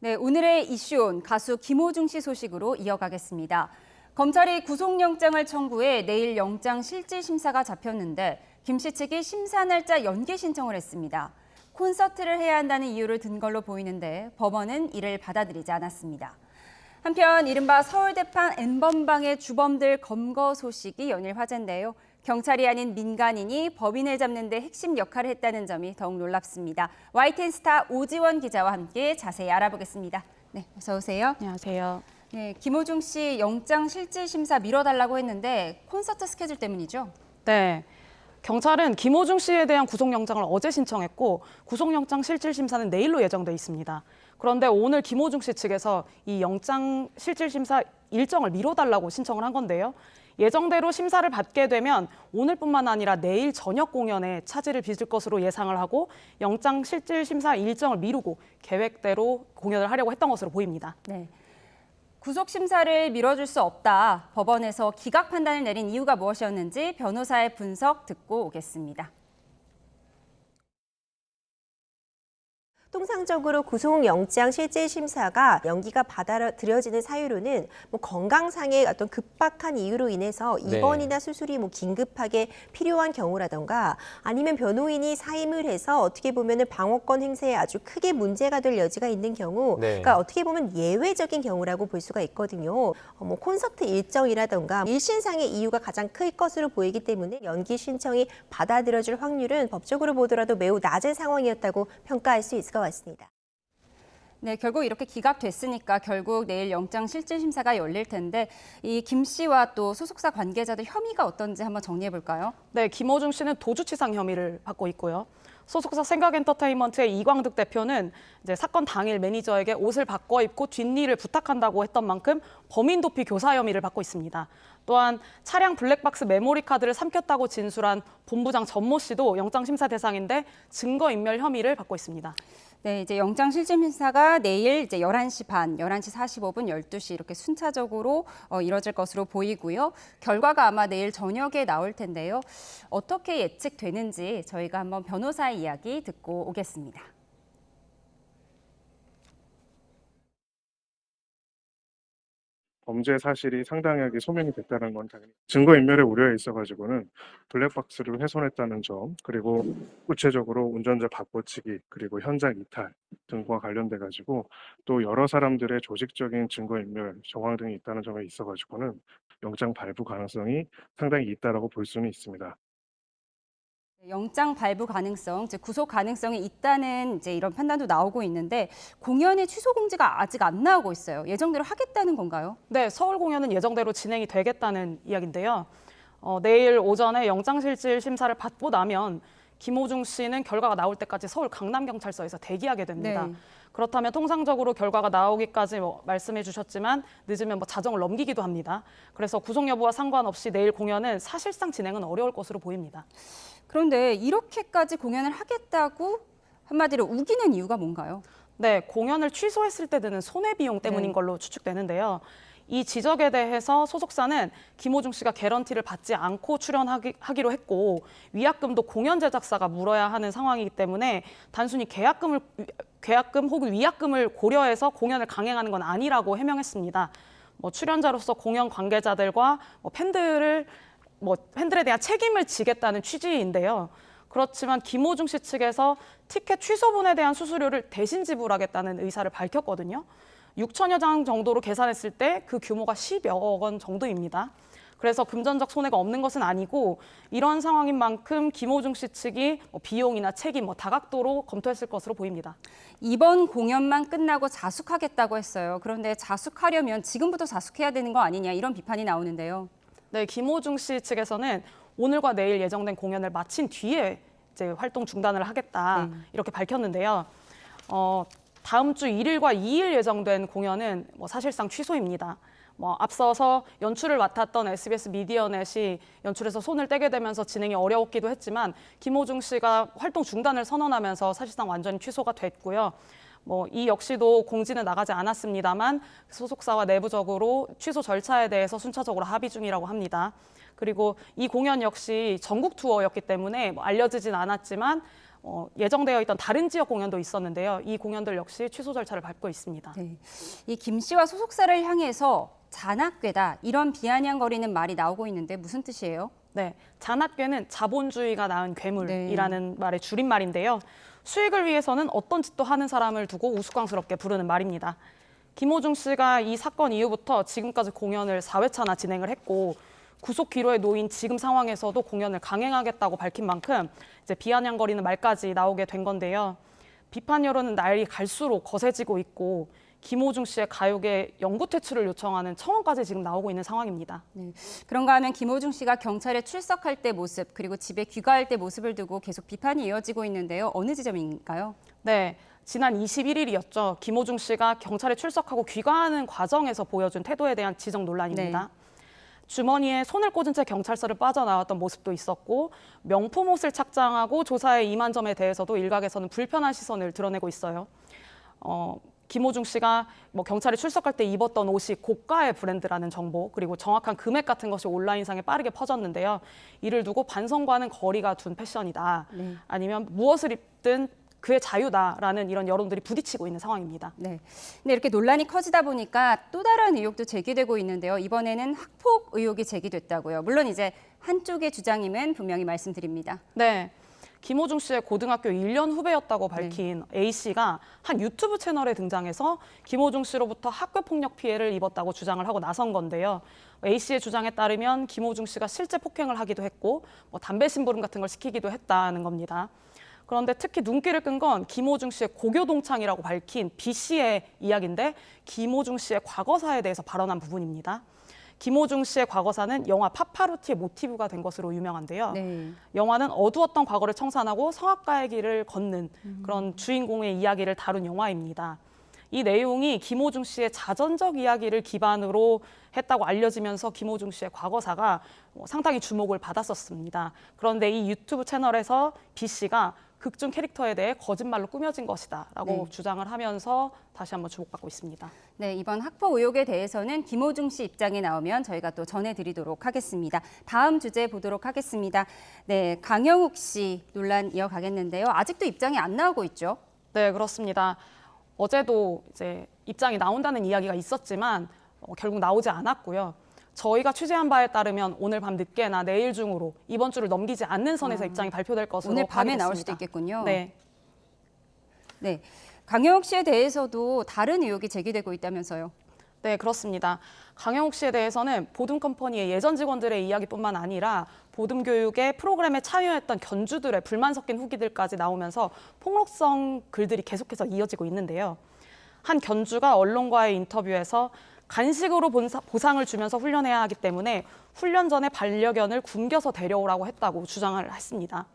네, 오늘의 이슈온 가수 김호중 씨 소식으로 이어가겠습니다. 검찰이 구속영장을 청구해 내일 영장 실질 심사가 잡혔는데 김 씨 측이 심사 날짜 연기 신청을 했습니다. 콘서트를 해야 한다는 이유를 든 걸로 보이는데 법원은 이를 받아들이지 않았습니다. 한편 이른바 서울대판 N번방의 주범들 검거 소식이 연일 화제인데요. 경찰이 아닌 민간인이 법인을 잡는 데 핵심 역할을 했다는 점이 더욱 놀랍습니다. YTN 스타 오지원 기자와 함께 자세히 알아보겠습니다. 네, 어서 오세요. 안녕하세요. 네, 김호중 씨 영장 실질 심사 미뤄달라고 했는데 콘서트 스케줄 때문이죠? 네. 경찰은 김호중 씨에 대한 구속영장을 어제 신청했고 구속영장 실질 심사는 내일로 예정돼 있습니다. 그런데 오늘 김호중 씨 측에서 이 영장 실질 심사 일정을 미뤄달라고 신청을 한 건데요. 예정대로 심사를 받게 되면 오늘뿐만 아니라 내일 저녁 공연에 차질을 빚을 것으로 예상을 하고 영장 실질 심사 일정을 미루고 계획대로 공연을 하려고 했던 것으로 보입니다. 네. 구속 심사를 미뤄줄 수 없다. 법원에서 기각 판단을 내린 이유가 무엇이었는지 변호사의 분석 듣고 오겠습니다. 통상적으로 구속영장 실질심사가 연기가 받아들여지는 사유로는 건강상의 어떤 급박한 이유로 인해서 입원이나 수술이 긴급하게 필요한 경우라던가 아니면 변호인이 사임을 해서 어떻게 보면은 방어권 행사에 아주 크게 문제가 될 여지가 있는 경우, 그러니까 어떻게 보면 예외적인 경우라고 볼 수가 있거든요. 콘서트 일정이라던가 일신상의 이유가 가장 클 것으로 보이기 때문에 연기 신청이 받아들여질 확률은 법적으로 보더라도 매우 낮은 상황이었다고 평가할 수 있을 것 같습니다. 네, 결국 이렇게 기각됐으니까 결국 내일 영장 실질 심사가 열릴 텐데 이 김 씨와 또 소속사 관계자들 혐의가 어떤지 한번 정리해 볼까요? 네, 김호중 씨는 도주치상 혐의를 받고 있고요. 소속사 생각엔터테인먼트의 이광득 대표는 이제 사건 당일 매니저에게 옷을 바꿔 입고 뒷일을 부탁한다고 했던 만큼 범인 도피 교사 혐의를 받고 있습니다. 또한 차량 블랙박스 메모리 카드를 삼켰다고 진술한 본부장 전모 씨도 영장 심사 대상인데 증거인멸 혐의를 받고 있습니다. 네, 이제 영장 실질 심사가 내일 이제 11시 반, 11시 45분, 12시 이렇게 순차적으로 이뤄질 것으로 보이고요. 결과가 아마 내일 저녁에 나올 텐데요. 어떻게 예측되는지 저희가 한번 변호사의 이야기 듣고 오겠습니다. 범죄 사실이 상당하게 소명이 됐다는 건 당연히 증거인멸의 우려에 있어가지고는 블랙박스를 훼손했다는 점, 그리고 구체적으로 운전자 바꿔치기, 그리고 현장 이탈 등과 관련돼가지고 또 여러 사람들의 조직적인 증거인멸 정황 등이 있다는 점에 있어가지고는 영장 발부 가능성이 상당히 있다라고 볼 수는 있습니다. 영장 발부 가능성, 즉 구속 가능성이 있다는 이제 이런 판단도 나오고 있는데 공연의 취소 공지가 아직 안 나오고 있어요. 예정대로 하겠다는 건가요? 네, 서울 공연은 예정대로 진행이 되겠다는 이야기인데요. 내일 오전에 영장실질 심사를 받고 나면 김호중 씨는 결과가 나올 때까지 서울 강남경찰서에서 대기하게 됩니다. 네. 그렇다면 통상적으로 결과가 나오기까지 말씀해 주셨지만 늦으면 자정을 넘기기도 합니다. 그래서 구속 여부와 상관없이 내일 공연은 사실상 진행은 어려울 것으로 보입니다. 그런데 이렇게까지 공연을 하겠다고 한마디로 우기는 이유가 뭔가요? 네, 공연을 취소했을 때 드는 손해비용 때문인 걸로 추측되는데요. 이 지적에 대해서 소속사는 김호중 씨가 개런티를 받지 않고 출연하기로 했고 위약금도 공연 제작사가 물어야 하는 상황이기 때문에 단순히 계약금 혹은 위약금을 고려해서 공연을 강행하는 건 아니라고 해명했습니다. 출연자로서 공연 관계자들과 팬들에 대한 책임을 지겠다는 취지인데요. 그렇지만 김호중 씨 측에서 티켓 취소분에 대한 수수료를 대신 지불하겠다는 의사를 밝혔거든요. 6천여 장 정도로 계산했을 때 그 규모가 10여억 원 정도입니다. 그래서 금전적 손해가 없는 것은 아니고 이런 상황인 만큼 김호중 씨 측이 비용이나 책임 다각도로 검토했을 것으로 보입니다. 이번 공연만 끝나고 자숙하겠다고 했어요. 그런데 자숙하려면 지금부터 자숙해야 되는 거 아니냐 이런 비판이 나오는데요. 네, 김호중 씨 측에서는 오늘과 내일 예정된 공연을 마친 뒤에 이제 활동 중단을 하겠다 이렇게 밝혔는데요. 다음 주 1일과 2일 예정된 공연은 사실상 취소입니다. 앞서서 연출을 맡았던 SBS 미디어넷이 연출에서 손을 떼게 되면서 진행이 어려웠기도 했지만 김호중 씨가 활동 중단을 선언하면서 사실상 완전히 취소가 됐고요. 이 역시도 공지는 나가지 않았습니다만 소속사와 내부적으로 취소 절차에 대해서 순차적으로 합의 중이라고 합니다. 그리고 이 공연 역시 전국 투어였기 때문에 알려지진 않았지만 예정되어 있던 다른 지역 공연도 있었는데요. 이 공연들 역시 취소 절차를 밟고 있습니다. 네. 이 김 씨와 소속사를 향해서 잔악괴다 이런 비아냥거리는 말이 나오고 있는데 무슨 뜻이에요? 네, 잔악괴는 자본주의가 낳은 괴물이라는 말의 줄임말인데요. 수익을 위해서는 어떤 짓도 하는 사람을 두고 우스꽝스럽게 부르는 말입니다. 김호중 씨가 이 사건 이후부터 지금까지 공연을 4회차나 진행을 했고 구속 기로에 놓인 지금 상황에서도 공연을 강행하겠다고 밝힌 만큼 이제 비아냥거리는 말까지 나오게 된 건데요. 비판 여론은 날이 갈수록 거세지고 있고 김호중 씨의 가요계 영구 퇴출을 요청하는 청원까지 지금 나오고 있는 상황입니다. 네. 그런가 하면 김호중 씨가 경찰에 출석할 때 모습 그리고 집에 귀가할 때 모습을 두고 계속 비판이 이어지고 있는데요. 어느 지점인가요? 네, 지난 21일이었죠. 김호중 씨가 경찰에 출석하고 귀가하는 과정에서 보여준 태도에 대한 지적 논란입니다. 네. 주머니에 손을 꽂은 채 경찰서를 빠져나왔던 모습도 있었고 명품 옷을 착장하고 조사에 임한 점에 대해서도 일각에서는 불편한 시선을 드러내고 있어요. 김호중 씨가 경찰에 출석할 때 입었던 옷이 고가의 브랜드라는 정보 그리고 정확한 금액 같은 것이 온라인상에 빠르게 퍼졌는데요. 이를 두고 반성과는 거리가 둔 패션이다. 네. 아니면 무엇을 입든 그의 자유다라는 이런 여론들이 부딪히고 있는 상황입니다. 네. 근데 이렇게 논란이 커지다 보니까 또 다른 의혹도 제기되고 있는데요. 이번에는 학폭 의혹이 제기됐다고요. 물론 이제 한쪽의 주장임은 분명히 말씀드립니다. 네. 김호중 씨의 고등학교 1년 후배였다고 밝힌 A 씨가 한 유튜브 채널에 등장해서 김호중 씨로부터 학교 폭력 피해를 입었다고 주장을 하고 나선 건데요. A 씨의 주장에 따르면 김호중 씨가 실제 폭행을 하기도 했고 담배 심부름 같은 걸 시키기도 했다는 겁니다. 그런데 특히 눈길을 끈 건 김호중 씨의 고교 동창이라고 밝힌 B 씨의 이야기인데 김호중 씨의 과거사에 대해서 발언한 부분입니다. 김호중 씨의 과거사는 영화 파파로티의 모티브가 된 것으로 유명한데요. 네. 영화는 어두웠던 과거를 청산하고 성악가의 길을 걷는 그런 주인공의 이야기를 다룬 영화입니다. 이 내용이 김호중 씨의 자전적 이야기를 기반으로 했다고 알려지면서 김호중 씨의 과거사가 상당히 주목을 받았었습니다. 그런데 이 유튜브 채널에서 B 씨가 극중 캐릭터에 대해 거짓말로 꾸며진 것이다라고 주장을 하면서 다시 한번 주목받고 있습니다. 네, 이번 학폭 의혹에 대해서는 김호중 씨 입장이 나오면 저희가 또 전해드리도록 하겠습니다. 다음 주제 보도록 하겠습니다. 네, 강영욱 씨 논란 이어가겠는데요. 아직도 입장이 안 나오고 있죠? 네, 그렇습니다. 어제도 이제 입장이 나온다는 이야기가 있었지만 결국 나오지 않았고요. 저희가 취재한 바에 따르면 오늘 밤 늦게나 내일 중으로 이번 주를 넘기지 않는 선에서 입장이 발표될 것으로 오늘 밤에 확인됐습니다. 나올 수도 있겠군요. 네. 네, 강영욱 씨에 대해서도 다른 의혹이 제기되고 있다면서요. 네, 그렇습니다. 강영욱 씨에 대해서는 보듬 컴퍼니의 예전 직원들의 이야기뿐만 아니라 보듬 교육의 프로그램에 참여했던 견주들의 불만 섞인 후기들까지 나오면서 폭로성 글들이 계속해서 이어지고 있는데요. 한 견주가 언론과의 인터뷰에서 간식으로 보상을 주면서 훈련해야 하기 때문에 훈련 전에 반려견을 굶겨서 데려오라고 했다고 주장을 했습니다.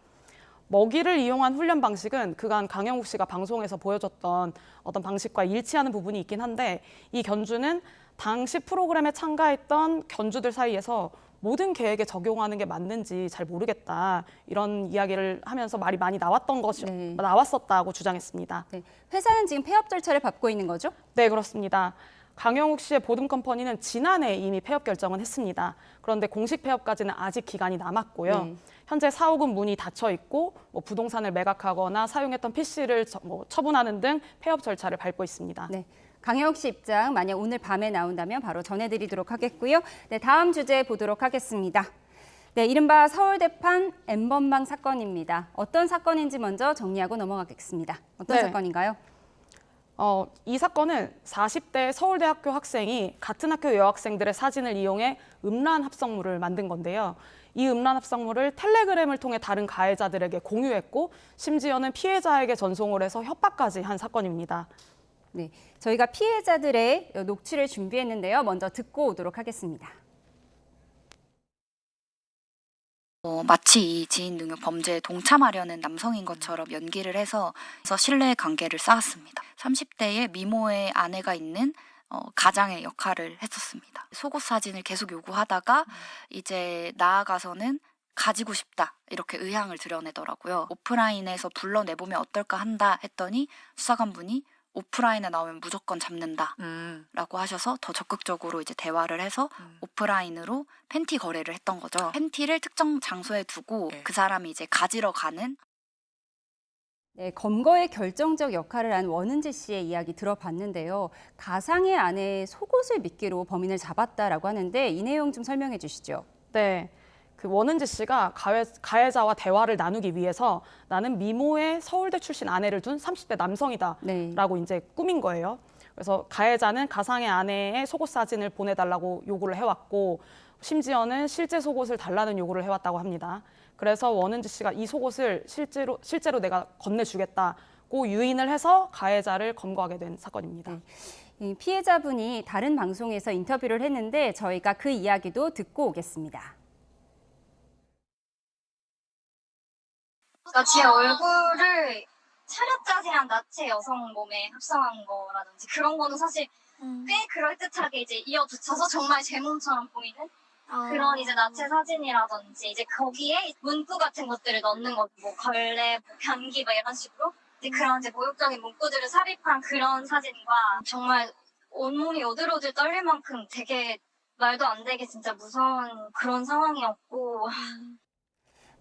먹이를 이용한 훈련 방식은 그간 강영욱 씨가 방송에서 보여줬던 어떤 방식과 일치하는 부분이 있긴 한데 이 견주는 당시 프로그램에 참가했던 견주들 사이에서 모든 계획에 적용하는 게 맞는지 잘 모르겠다 이런 이야기를 하면서 말이 많이 나왔었다고 주장했습니다. 네, 회사는 지금 폐업 절차를 밟고 있는 거죠? 네, 그렇습니다. 강영욱 씨의 보듬 컴퍼니는 지난해 이미 폐업 결정은 했습니다. 그런데 공식 폐업까지는 아직 기간이 남았고요. 네. 현재 사옥은 문이 닫혀 있고 부동산을 매각하거나 사용했던 PC를 처분하는 등 폐업 절차를 밟고 있습니다. 네. 강영욱 씨 입장 만약 오늘 밤에 나온다면 바로 전해드리도록 하겠고요. 네, 다음 주제 보도록 하겠습니다. 네, 이른바 서울대판 N번방 사건입니다. 어떤 사건인지 먼저 정리하고 넘어가겠습니다. 어떤 네. 사건인가요? 이 사건은 40대 서울대학교 학생이 같은 학교 여학생들의 사진을 이용해 음란 합성물을 만든 건데요. 이 음란 합성물을 텔레그램을 통해 다른 가해자들에게 공유했고 심지어는 피해자에게 전송을 해서 협박까지 한 사건입니다. 네, 저희가 피해자들의 녹취를 준비했는데요. 먼저 듣고 오도록 하겠습니다. 마치 이 지인 능욕 범죄에 동참하려는 남성인 것처럼 연기를 해서 신뢰 관계를 쌓았습니다. 30대의 미모의 아내가 있는 가장의 역할을 했었습니다. 속옷 사진을 계속 요구하다가 이제 나아가서는 가지고 싶다 이렇게 의향을 드러내더라고요. 오프라인에서 불러내보면 어떨까 한다 했더니 수사관분이 오프라인에 나오면 무조건 잡는다 라고 하셔서 더 적극적으로 이제 대화를 해서 오프라인으로 팬티 거래를 했던 거죠. 팬티를 특정 장소에 두고 그 사람이 이제 가지러 가는 네, 검거의 결정적 역할을 한 원은지 씨의 이야기 들어봤는데요. 가상의 아내의 속옷을 미끼로 범인을 잡았다라고 하는데 이 내용 좀 설명해 주시죠. 네. 그 원은지 씨가 가해자와 대화를 나누기 위해서 나는 미모의 서울대 출신 아내를 둔 30대 남성이다라고 네. 이제 꾸민 거예요. 그래서 가해자는 가상의 아내의 속옷 사진을 보내달라고 요구를 해왔고 심지어는 실제 속옷을 달라는 요구를 해왔다고 합니다. 그래서 원은지 씨가 이 속옷을 실제로 내가 건네주겠다고 유인을 해서 가해자를 검거하게 된 사건입니다. 이 피해자분이 다른 방송에서 인터뷰를 했는데 저희가 그 이야기도 듣고 오겠습니다. 그러니까 제 얼굴을 차렷자세한 나체 여성 몸에 합성한 거라든지 그런 거는 사실 꽤 그럴듯하게 이제 이어붙여서 정말 제 몸처럼 보이는 그런 이제 나체 사진이라든지 이제 거기에 문구 같은 것들을 넣는 거, 뭐 걸레, 뭐 변기 막 이런 식으로 이제 그런 이제 모욕적인 문구들을 삽입한 그런 사진과 정말 온몸이 오들오들 떨릴 만큼 되게 말도 안 되게 진짜 무서운 그런 상황이었고.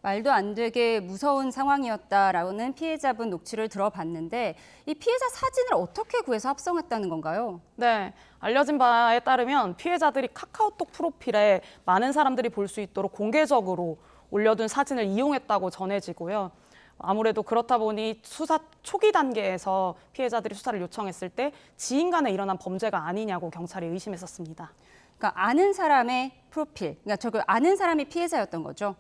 말도 안 되게 무서운 상황이었다라는 피해자분 녹취를 들어봤는데 이 피해자 사진을 어떻게 구해서 합성했다는 건가요? 네, 알려진 바에 따르면 피해자들이 카카오톡 프로필에 많은 사람들이 볼 수 있도록 공개적으로 올려둔 사진을 이용했다고 전해지고요. 아무래도 그렇다 보니 수사 초기 단계에서 피해자들이 수사를 요청했을 때 지인 간에 일어난 범죄가 아니냐고 경찰이 의심했었습니다. 그러니까 아는 사람의 프로필, 그러니까 저걸 아는 사람이 피해자였던 거죠.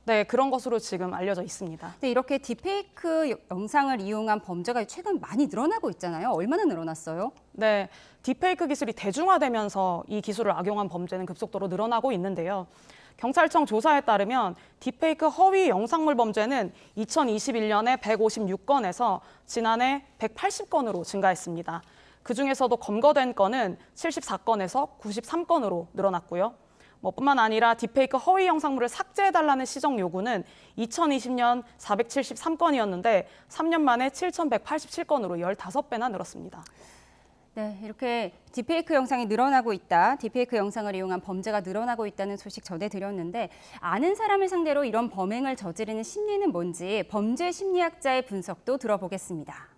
네, 그런 것으로 지금 알려져 있습니다. 근데 이렇게 딥페이크 영상을 이용한 범죄가 최근 많이 늘어나고 있잖아요. 얼마나 늘어났어요? 네, 딥페이크 기술이 대중화되면서 이 기술을 악용한 범죄는 급속도로 늘어나고 있는데요. 경찰청 조사에 따르면 딥페이크 허위 영상물 범죄는 2021년에 156건에서 지난해 180건으로 증가했습니다. 그중에서도 검거된 건은 74건에서 93건으로 늘어났고요. 뿐만 아니라 딥페이크 허위 영상물을 삭제해달라는 시정 요구는 2020년 473건이었는데 3년 만에 7,187건으로 15배나 늘었습니다. 네, 이렇게 딥페이크 영상이 늘어나고 있다, 딥페이크 영상을 이용한 범죄가 늘어나고 있다는 소식 전해드렸는데 아는 사람을 상대로 이런 범행을 저지르는 심리는 뭔지 범죄 심리학자의 분석도 들어보겠습니다.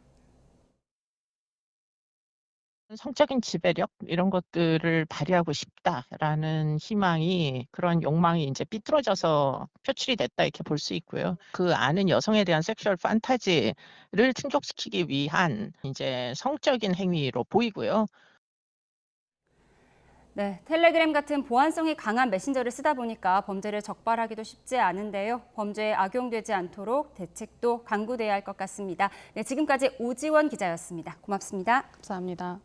성적인 지배력 이런 것들을 발휘하고 싶다라는 희망이 그런 욕망이 이제 삐뚤어져서 표출이 됐다 이렇게 볼 수 있고요. 그 아는 여성에 대한 섹슈얼 판타지를 충족시키기 위한 이제 성적인 행위로 보이고요. 네, 텔레그램 같은 보안성이 강한 메신저를 쓰다 보니까 범죄를 적발하기도 쉽지 않은데요. 범죄에 악용되지 않도록 대책도 강구돼야 할 것 같습니다. 네, 지금까지 오지원 기자였습니다. 고맙습니다. 감사합니다.